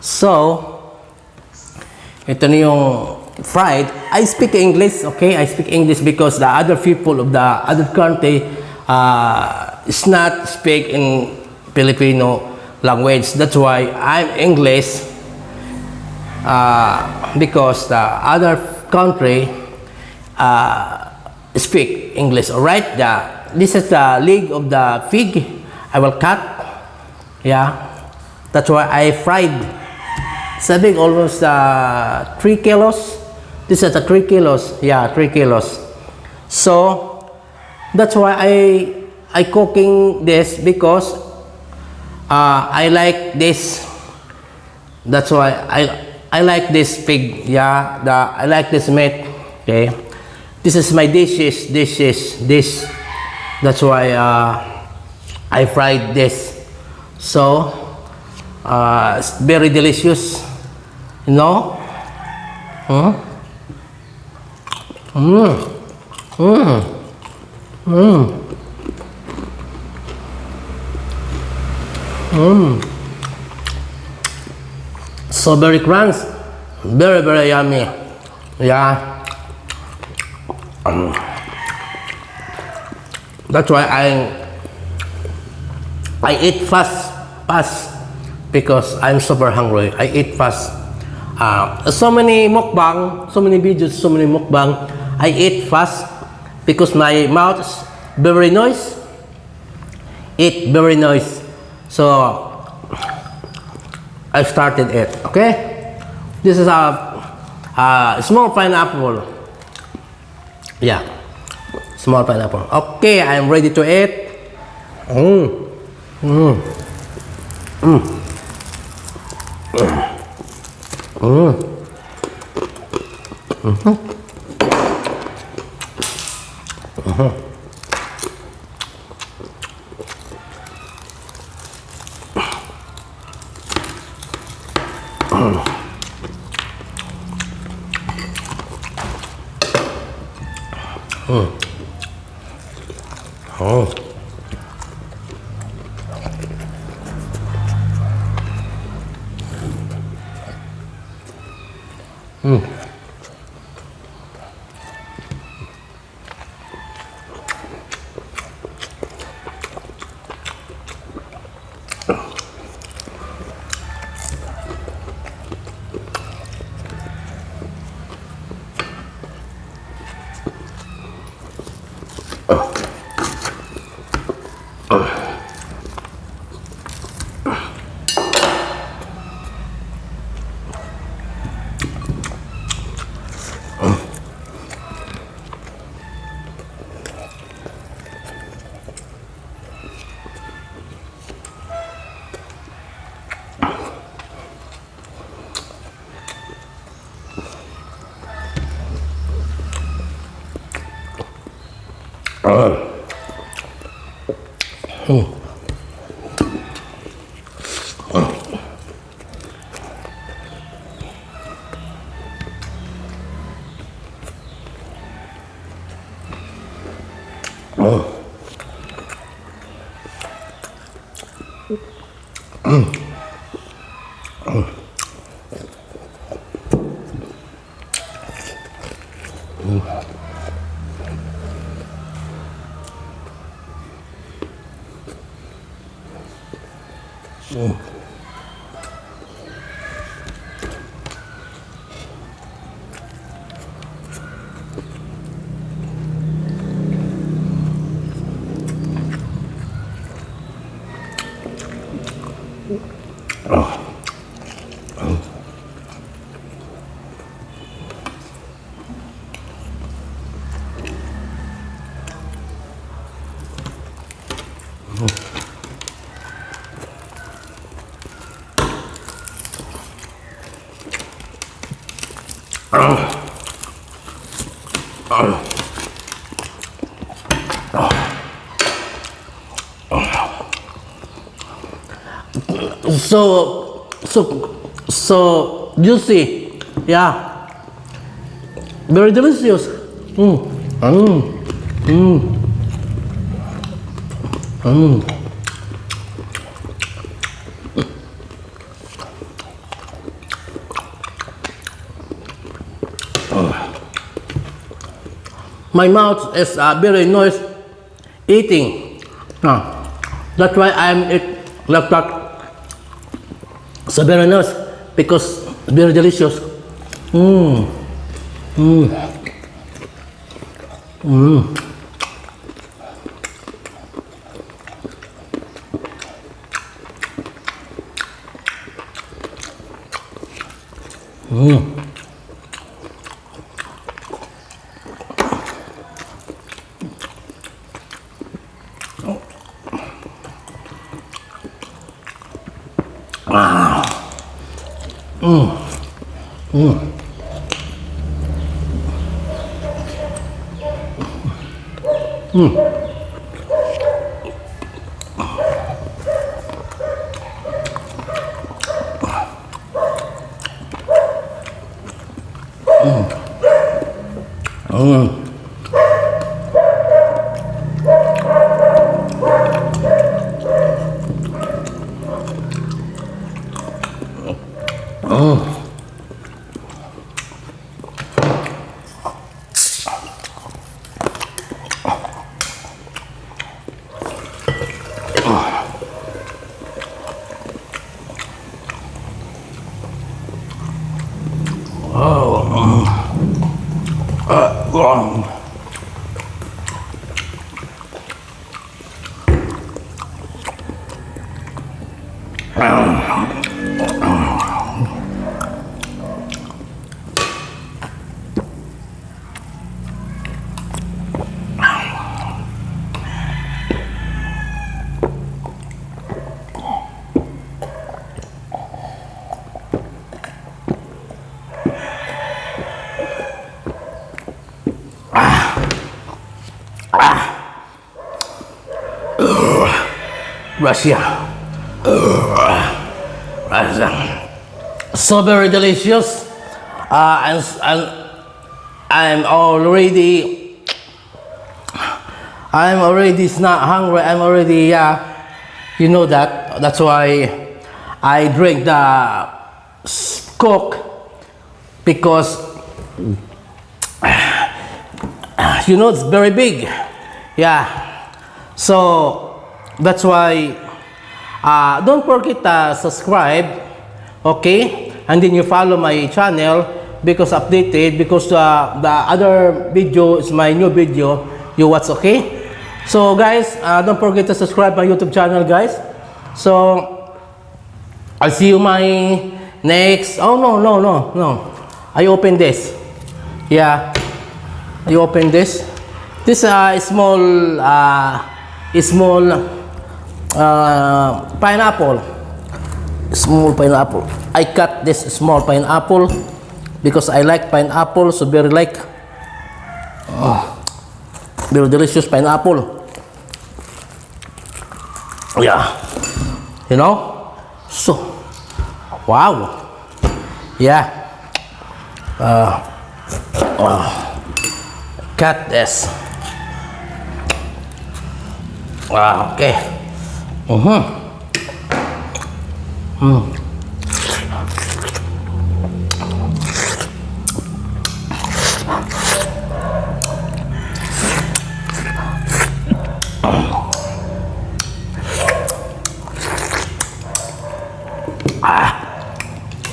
So, ito na yung fried. I speak English, okay? I speak English because the other people of the other country is not speak in Filipino language. That's why I'm English because the other country speak English. Alright? This is the leg of the pig. I will cut. Yeah. That's why I fried. Saving almost 3 kilos. This is 3 kilos. Yeah, 3 kilos. So that's why I cooking this because I like this. That's why I like this pig. Yeah, I like this meat. Okay, this is my dishes. This. That's why I fried this. So it's very delicious. You know? So very crunch, very yummy. Yeah. That's why I eat fast because I'm super hungry. I eat fast. So many mukbang, so many videos, so many mukbang. I eat fast because my mouth is very noise. Eat very noise. So I started it. Okay, this is a small pineapple. Yeah, small pineapple. Okay, I'm ready to eat. So juicy, yeah, very delicious. My mouth is very noise eating. That's why I'm eat like that. So very nice because very delicious. Mm. Mm. Mm. Mm. Ah. Mm. Mm. Mm. Mm. Russia. Russia. So very delicious. And I'm already not hungry. I'm already you know that. That's why I drink the Coke because you know it's very big. Yeah. So that's why don't forget to subscribe, okay, and then you follow my channel because updated because the other video is my new video you watch, okay. So guys, don't forget to subscribe my YouTube channel, guys. So I'll see you my next. Oh no, I open this. Yeah, I open this. This small pineapple. Small pineapple. I cut this small pineapple because I like pineapple, so very like very delicious pineapple. Yeah, you know. So wow. Yeah. Cut this. Wow. Okay.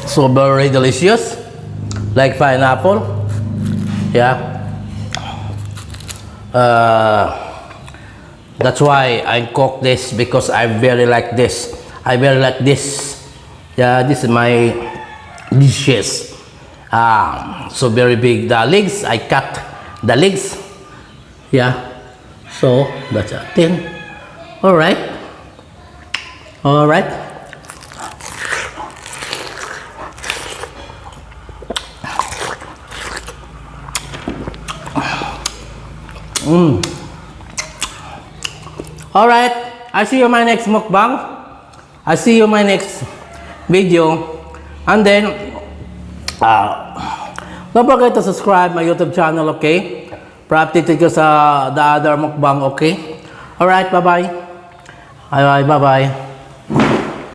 So very delicious, like pineapple. Yeah. That's why I cook this because I very like this. I very like this. Yeah, this is my dishes. So very big. The legs, I cut the legs. Yeah. So that's a thing. All right. All right. All right. I see you in my next mukbang. I see you in my next video. And then don't forget to subscribe my YouTube channel, okay? Para updated ko sa the other mukbang, okay? All right. Bye-bye. Bye-bye. Bye-bye.